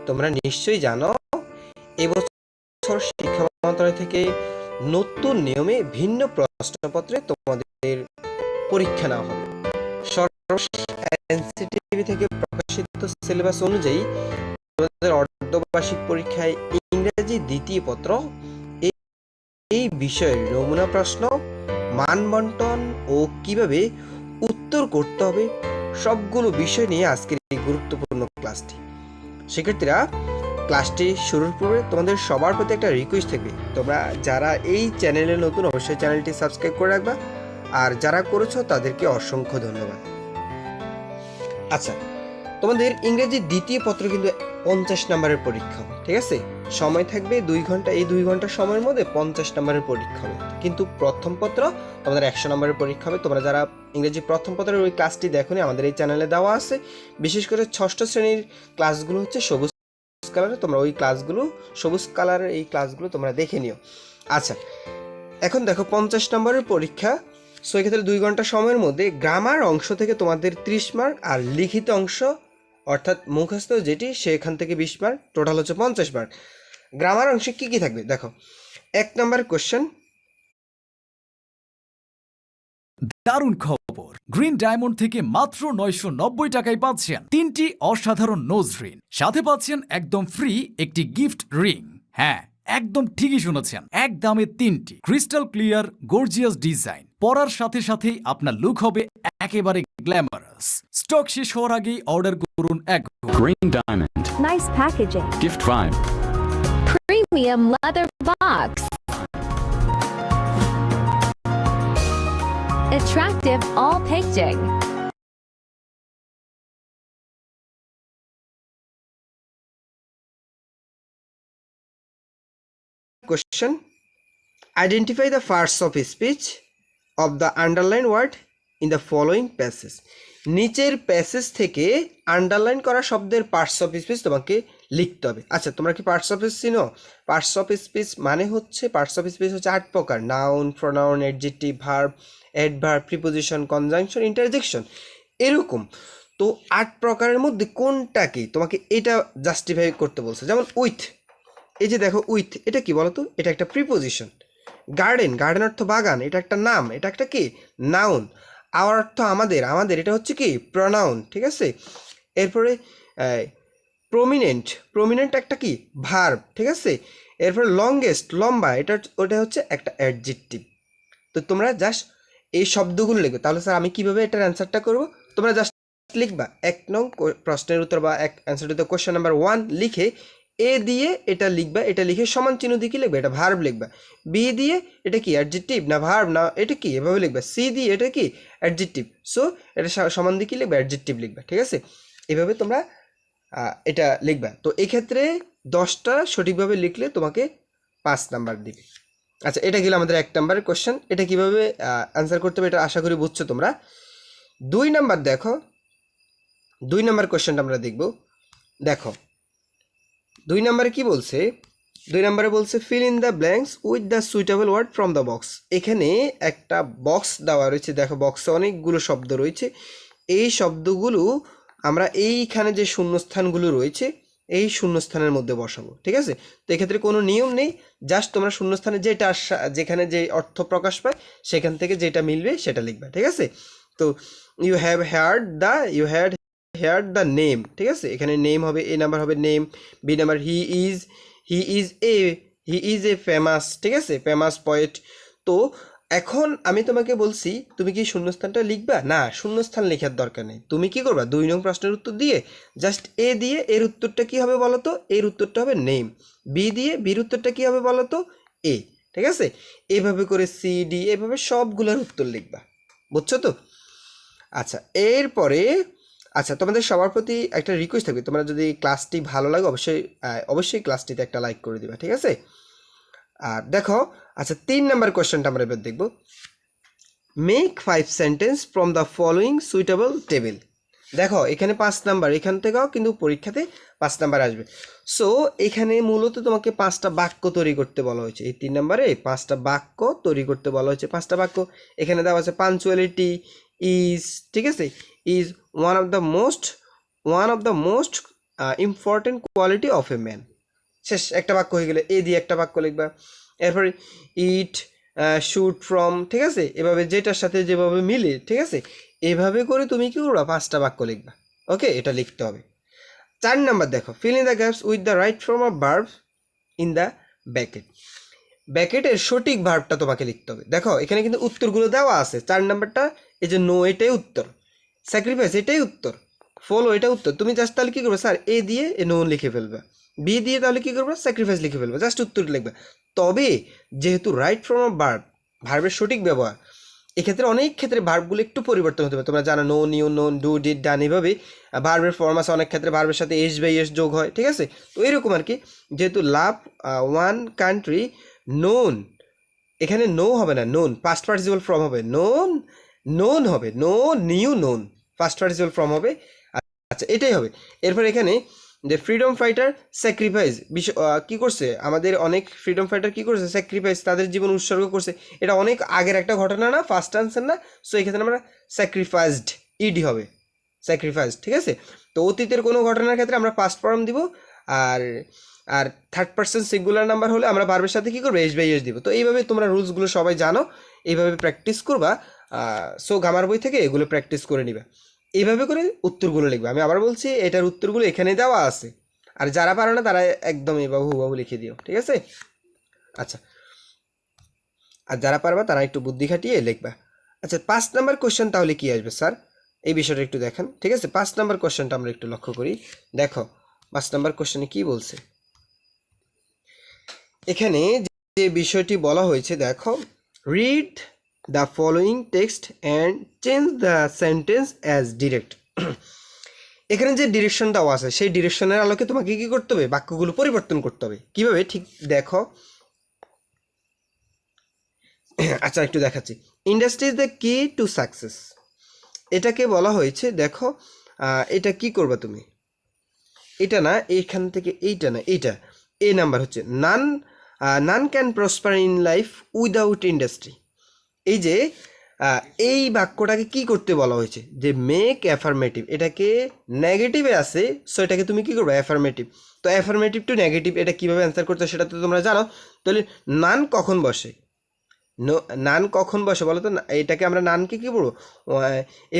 তোমরা নিশ্চয়ই জানো এবছর শিক্ষা মন্ত্রণালয় থেকে নতুন নিয়মে ভিন্ন প্রশ্নপত্রে তোমাদের পরীক্ষা নেওয়া হবে। সর্বশেষ এনসিটিভি থেকে প্রকাশিত সিলেবাস অনুযায়ী তোমাদের অর্ধবার্ষিক পরীক্ষায় ইংরেজি দ্বিতীয় পত্র এই বিষয়ের নমুনা প্রশ্ন, মান বন্টন ও কিভাবে উত্তর করতে হবে সবগুলো বিষয় নিয়ে আজকের এই গুরুত্বপূর্ণ ক্লাসটি। শিক্ষার্থীরা, ক্লাসটি শুরুর পূর্বে তোমাদের সবার প্রতি একটা রিকোয়েস্ট থাকবে, তোমরা যারা এই চ্যানেলে নতুন অবশ্যই চ্যানেলটি সাবস্ক্রাইব করে রাখবা, আর যারা করেছো তাদেরকে অসংখ্য ধন্যবাদ। আচ্ছা, তোমাদের ইংরেজি দ্বিতীয় পত্র কিন্তু 50 নম্বরের পরীক্ষা হবে, ঠিক আছে? সময় থাকবে 2 ঘন্টা, এই 2 ঘন্টা সময়ের মধ্যে 50 নম্বরের পরীক্ষা হবে। কিন্তু প্রথম পত্র তোমাদের 100 নম্বরের পরীক্ষা হবে। তোমরা যারা ইংরেজি প্রথম পত্রের ওই ক্লাসটি দেখোনি, আমাদের এই চ্যানেলে দেওয়া আছে। বিশেষ করে ষষ্ঠ শ্রেণীর ক্লাসগুলো হচ্ছে সবুজ কালারে, তোমরা ওই ক্লাসগুলো, সবুজ কালারের এই ক্লাসগুলো তোমরা দেখে নিও। আচ্ছা, এখন দেখো 50 নম্বরের পরীক্ষা। সো এক্ষেত্রে 2 ঘন্টা সময়ের মধ্যে গ্রামার অংশ থেকে তোমাদের 30 মার্ক, আর লিখিত অংশ অর্থাৎ মুখস্থ যেটি সেখান থেকে 20 মার্ক, টোটাল হচ্ছে 50 মার্ক। গ্রামার অংশে কি কি থাকবে দেখো। 1 নম্বর কোশ্চেন। দারুণ খবর, গ্রিন ডায়মন্ড থেকে মাত্র 990 টাকায় পাচ্ছেন 3টি অসাধারণ নোজ রিং, সাথে পাচ্ছেন একদম ফ্রি একটি গিফট রিং। হ্যাঁ, একদম ঠিকই শুনেছেন, এক দামে 3টি ক্রিস্টাল ক্লিয়ার গর্জিয়াস ডিজাইন। পরার সাথে সাথেই আপনার লুক হবে একেবারে গ্ল্যামারাস। স্টক শেষ হওয়ার আগেই অর্ডার করুন এক। Green Diamond. Nice packaging. Gift vibe. Premium leather box. Attractive all packaging. Question. Identify the parts of speech of the underlined word in the following passage. নিচের প্যাসেজ থেকে underline করা শব্দের parts of speech তোমাকে লিখতে হবে। আচ্ছা, তোমরা কি পার্টস অফ স্পিচ চিনো? পার্টস অফ স্পিচ মানে হচ্ছে, পার্টস অফ স্পিচ হচ্ছে 8 প্রকার: noun, pronoun, adjective, verb, adverb, preposition, conjunction, interjection, এরকম। তো 8 প্রকারের মধ্যে কোনটাকে তোমাকে এটা জাস্টিফাই করতে বলছে। যেমন উইথ, এই যে দেখো উইথ, এটা কি বলতো? এটা একটা প্রিপোজিশন। গার্ডেন, গার্ডেন অর্থ বাগান, এটা একটা নাম, এটা একটা কি নাউন। আওয়ার অর্থ আমাদের, আমাদের এটা হচ্ছে কি প্রনাউন, ঠিক আছে? এরপরে প্রমিনেন্ট, প্রমিনেন্ট একটা কি ভার্ব, ঠিক আছে? এরপরে লংগেস্ট, লম্বা, ওটা হচ্ছে একটা অ্যাডজেক্টিভ। তো তোমরা জাস্ট এই শব্দগুলো লিখবে। তাহলে স্যার আমি কিভাবে এটার অ্যান্সারটা করব? তোমরা জাস্ট লিখবা 1 নং প্রশ্নের উত্তর বা answer to the question number 1 লিখে এ দিয়ে এটা লিখবা, এটা লিখে সমান চিহ্ন দিয়ে কি লিখবা? এটা ভার্ব লিখবা। বি দিয়ে এটা কি অ্যাডজেক্টিভ না ভার্ব না এটা কি, এভাবে লিখবা। সি দিয়ে এটা কি অ্যাডজেক্টিভ, সো এটা সমান দিয়ে কি লিখবা? অ্যাডজেক্টিভ লিখবা, ঠিক আছে? এভাবে তোমরা এটা লিখবা। তো এক্ষেত্রে 10টা সঠিকভাবে লিখলে তোমাকে 5 নাম্বার দিবে। আচ্ছা, এটা গেল আমাদের 1 নাম্বারের কোশ্চেন। এটা কিভাবে অ্যান্সার করতে হবে এটা আশা করি বুঝছো তোমরা। 2 নাম্বার দেখো, 2 নাম্বার কোশ্চেনটা আমরা দেখব। দেখো 2 নাম্বারে কি বলছে? 2 নাম্বারে বলছে fill in the blanks with the suitable word from the box. এখানে একটা বক্স দেওয়া রয়েছে, দেখো বক্সে অনেকগুলো শব্দ রয়েছে। এই শব্দগুলো আমরা এইখানে যে শূন্যস্থানগুলো রয়েছে এই শূন্যস্থানের মধ্যে বসাবো, ঠিক আছে? তো এক্ষেত্রে কোনো নিয়ম নেই, জাস্ট তোমরা শূন্যস্থানে যেটা যেখানে যে অর্থ প্রকাশ পায় সেখান থেকে যেটা মিলবে সেটা লিখবে, ঠিক আছে? তো you had heard the name, ঠিক আছে? এখানে নেম হবে, এ নাম্বার হবে name. B number he is a famous, ঠিক আছে? Famous poet. তো এখন আমি তোমাকে বলছি তুমি কি শূন্যস্থানটা লিখবা? না, শূন্যস্থান লেখার দরকার নেই। তুমি কি করবা? 2 নং প্রশ্নের উত্তর দিয়ে জাস্ট এ দিয়ে এর উত্তরটা কি হবে বলো তো? এর উত্তরটা হবে নেম। বি দিয়ে বির উত্তরটা কি হবে বলো তো? এ, ঠিক আছে? এভাবে করে সি ডি এভাবে সবগুলোর উত্তর লিখবা, বুঝছো তো? আচ্ছা, এরপরে আচ্ছা, তোমাদের সবার প্রতি একটা রিকোয়েস্ট থাকবে, তোমরা যদি ক্লাসটি ভালো লাগে অবশ্যই ক্লাসটিতে একটা লাইক করে দিবা, ঠিক আছে? আর দেখো, আচ্ছা 3 নাম্বার কোশ্চেনটা আমরা এবার দেখব। Make 5 sentence from the following suitable table. দেখো এখানে 5 নাম্বার, এখান থেকেও কিন্তু পরীক্ষাতে 5 নাম্বার আসবে। সো এখানে মূলত তোমাকে 5টা বাক্য তৈরি করতে বলা হয়েছে। এই 3 নাম্বারে 5টা বাক্য তৈরি করতে বলা হয়েছে। 5টা বাক্য এখানে দেওয়া আছে। পাঞ্চুয়ালিটি ইজ, ঠিক আছে, is one of the most important quality of a man. শেষ, একটা বাক্য হয়ে গেলে এ দিয়ে একটা বাক্য লিখবা। এরপরে ইট, শুট, ফ্রম, ঠিক আছে, এভাবে যেটার সাথে যেভাবে মিলে, ঠিক আছে, এভাবে করে তুমি কি করবা, 5টা বাক্য লিখবা। ওকে, এটা লিখতে হবে। 4 নাম্বার দেখো, fill in the gaps with the right form of verb in the bracket. ব্যাকেটের সঠিক ভার্বটা তোমাকে লিখতে হবে। দেখো এখানে কিন্তু উত্তরগুলো দেওয়া আছে। 4 নাম্বারটা, এই যে নো, এটাই উত্তর। স্যাক্রিফাইস, এটাই উত্তর। ফলো, এটা উত্তর। তুমি জাস্ট তাহলে কী করবে স্যার, এ দিয়ে এ নো লিখে ফেলবে, বি দিয়ে তাহলে কী করবে, স্যাক্রিফাইস লিখে ফেলবে, জাস্ট উত্তর লিখবে। তবে যেহেতু রাইট ফর্ম অফ ভার্ব, ভার্বের সঠিক ব্যবহার, এক্ষেত্রে অনেক ক্ষেত্রে ভার্বগুলো একটু পরিবর্তন হতে পারে। তোমরা জানো know, knew, known, do, did, done, এভাবে ভার্বের ফর্ম আছে। অনেক ক্ষেত্রে ভার্বের সাথে এস বাই এস যোগ হয়, ঠিক আছে। তো এরকম আর কি, যেহেতু লাভ ওয়ান কান্ট্রি নোন, এখানে নো হবে না, নোন, পাস্ট পার্টিসিপল ফর্ম হবে, নোন, নোন হবে, know, knew, known, past participle form হবে। আচ্ছা, এটাই হবে। এরপর এখানে যে ফ্রিডম ফাইটার স্যাক্রিফাইস, কী করছে, আমাদের অনেক ফ্রিডম ফাইটার কী করছে, স্যাক্রিফাইস, তাদের জীবন উৎসর্গ করছে। এটা অনেক আগের একটা ঘটনা না, ফার্স্ট আনসার না। সো এক্ষেত্রে আমরা স্যাক্রিফাইসড, ইডি হবে, স্যাক্রিফাইসড, ঠিক আছে। তো অতীতের কোনো ঘটনার ক্ষেত্রে আমরা পাস্ট ফর্ম দিব, আর আর থার্ড পার্সন সিঙ্গুলার নাম্বার হলে আমরা ভার্বের সাথে কী করবো, এস বাই এস দিব। তো এইভাবে তোমরা রুলসগুলো সবাই জানো, এইভাবে প্র্যাকটিস করবা। সো গামার বই থেকে এগুলো প্র্যাকটিস করে নিবা। এইভাবে করে উত্তরগুলো লিখবে। আমি আবার বলছি, এটার উত্তরগুলো এখানে দেওয়া আছে, আর যারা পারো না তারা একদম এভাবে হুবাহু লিখে দিও, ঠিক আছে। আচ্ছা, আর যারা পারবা তারা একটু বুদ্ধি খাটিয়ে লিখবা। আচ্ছা, 5 নাম্বার কোশ্চেন তাহলে কি আসবে স্যার, এই বিষয়টা একটু দেখেন, ঠিক আছে। 5 নাম্বার কোশ্চেনটা আমরা একটু লক্ষ্য করি। দেখো 5 নাম্বার কোশ্চেনে কি বলছে। এখানে যে বিষয়টি বলা হয়েছে, দেখো, read the following text and change the sentence as direct. এখানে যে ডিরেকশন দেওয়া আছে, সেই ডিরেকশনের আলোকে তোমাকে কি করতে হবে, বাক্যগুলো পরিবর্তন করতে হবে। কিভাবে, ঠিক দেখো। আচ্ছা, একটু দেখাচ্ছি। ইন্ডাস্ট্রি ইজ দ্য কি টু সাকসেস, এটাকে বলা হয়েছে। দেখো এটা কি করবা তুমি, এটা না, এইখান থেকে এইটা না, এইটা এ নাম্বার হচ্ছে none, none can prosper in life without industry. এই যে এই বাক্যটাকে কি করতে বলা হয়েছে, যে মেক অ্যাফার্মেটিভ, এটাকে নেগেটিভে আছে। সো এটাকে তুমি কি করবে, অ্যাফার্মেটিভ। তো অ্যাফার্মেটিভ টু নেগেটিভ, এটা কীভাবে অ্যান্সার করতে সেটা তো তোমরা জানো। তাহলে নান কখন বসে, নান কখন বসে বলো তো। এটাকে আমরা নানকে কী বলবো,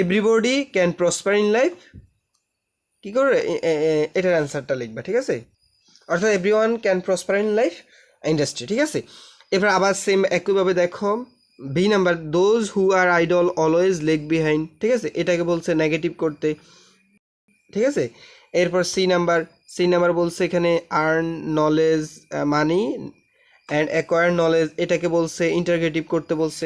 everybody can prosper in life, কী করবে, এটার অ্যান্সারটা লিখবা, ঠিক আছে। অর্থাৎ every one can prosper in life industry, ঠিক আছে। এবার আবার সেম একইভাবে দেখো B number, those who are idle always lag behind, ঠিক আছে, এটাকে বলছে নেগেটিভ করতে, ঠিক আছে। এরপর সি নাম্বার বলছে এখানে earn knowledge money and acquire knowledge, এটাকে বলছে ইন্টারগেটিভ করতে বলছে।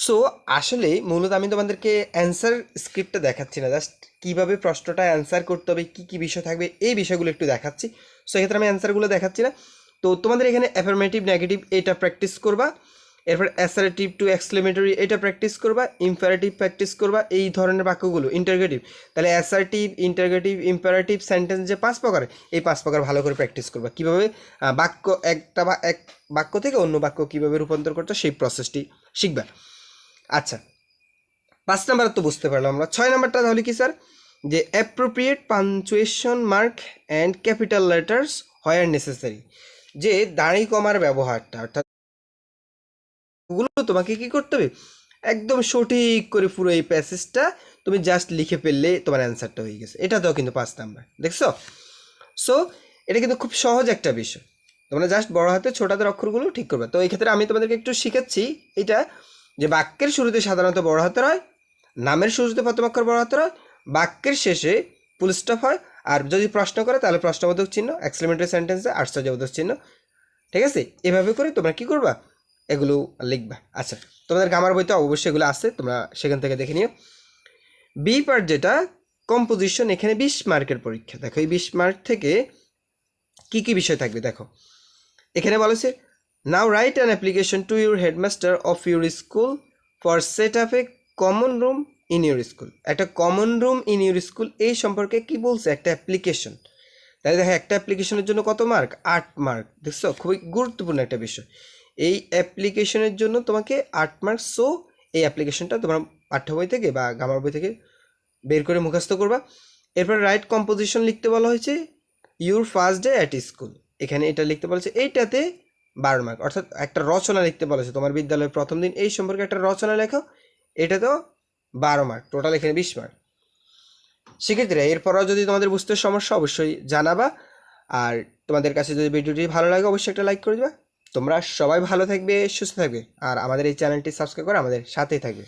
সো আসলে মূলত আমি তোমাদেরকে অ্যান্সার স্ক্রিপ্টটা দেখাচ্ছি না, জাস্ট কীভাবে প্রশ্নটা অ্যান্সার করতে হবে, কী কী বিষয় থাকবে, এই বিষয়গুলো একটু দেখাচ্ছি। সো এক্ষেত্রে আমি অ্যান্সারগুলো দেখাচ্ছি না। তো তোমাদের এখানে অ্যাফার্মেটিভ, নেগেটিভ, এটা প্র্যাকটিস করবা। এরপর অ্যাসারেটিভ টু এক্সক্লেমেটরি, এটা প্র্যাকটিস করবা। ইম্পারেটিভ প্র্যাকটিস করবা, এই ধরনের বাক্যগুলো। ইন্টারগেটিভ, তাহলে অ্যাসার্টিভ, ইন্টারগেটিভ, ইম্পারেটিভ সেন্টেন্স যে 5 প্রকার, এই 5 প্রকার ভালো করে প্র্যাকটিস করবা। কীভাবে বাক্য একটা বা এক বাক্য থেকে অন্য বাক্য কীভাবে রূপান্তর করতে, সেই প্রসেসটি শিখবা। আচ্ছা, 5 নাম্বার তো বুঝতে পারলাম আমরা। 6 নাম্বারটা তাহলে কি স্যার, যে appropriate punctuation mark and capital letters where necessary, যে দাড়ি কমার ব্যবহারটা, অর্থাৎ ওগুলো তোমাকে কি করতে হবে, একদম সঠিক করে পুরো এই প্যাসেজটা তুমি জাস্ট লিখে ফেললে তোমার অ্যান্সারটা হয়ে গেছে। এটাতেও কিন্তু 5 নাম্বার, দেখছো। সো এটা কিন্তু খুব সহজ একটা বিষয়, তোমরা জাস্ট বড় হাতে ছোট হাতের অক্ষরগুলো ঠিক করবে। তো এই ক্ষেত্রে আমি তোমাদেরকে একটু শিখাচ্ছি এটা, যে বাক্যের শুরুতে সাধারণত বড় হাতের হয়, নামের শুরুতে প্রথম অক্ষর বড় হাতের হয়, বাক্যের শেষে ফুল স্টপ হয়, আর যদি প্রশ্ন করে তাহলে প্রশ্নবোধক চিহ্ন, এক্সক্লেমেটরি সেন্টেন্সে আশ্চর্যবোধক চিহ্ন, ঠিক আছে। এভাবে করে তোমরা কি করবা, এগুলো লিখবা। আচ্ছা, তোমাদের গ্রামার বইতে অবশ্যই এগুলো আছে, তোমরা সেখান থেকে দেখে নিও। বি পার্ট যেটা কম্পোজিশন, এখানে 20 মার্কের পরীক্ষা। দেখো এই 20 মার্ক থেকে কি কি বিষয় থাকবে দেখো। এখানে বলেছে now write an application to your headmaster of your school for set up a common room in your school. একটা common room in your school, এই সম্পর্কে কি বলছে, একটা অ্যাপ্লিকেশন। তাহলে দেখো একটা অ্যাপ্লিকেশনের জন্য কত মার্ক, 8 মার্ক। দেখছো, খুবই গুরুত্বপূর্ণ একটা বিষয়। এই অ্যাপ্লিকেশনের জন্য তোমাকে 8 মার্ক। সো এই অ্যাপ্লিকেশনটা তোমার পাঠ্য বই থেকে বা গ্রামার বই থেকে বের করে মুখস্থ করবা। এরপর রাইট কম্পোজিশন লিখতে বলা হয়েছে, your first day at school, এখানে এটা লিখতে বলেছে, এইটাতে 12 মার্ক, অর্থাৎ একটা রচনা লিখতে বলেছে, তোমার বিদ্যালয়ের প্রথম দিন এই সম্পর্কে একটা রচনা লেখো, এটা তো 12 মার্ক, টোটাল এখানে 20 মার্ক। সেক্ষেত্রে এরপরও যদি তোমাদের বুঝতে সমস্যা অবশ্যই জানাবা, আর তোমাদের কাছে যদি ভিডিওটি ভালো লাগে অবশ্যই একটা লাইক করে দিবা। তোমরা সবাই ভালো থাকবে, সুস্থ থাকবে, আর আমাদের এই চ্যানেলটি সাবস্ক্রাইব করে আমাদের সাথেই থাকবে।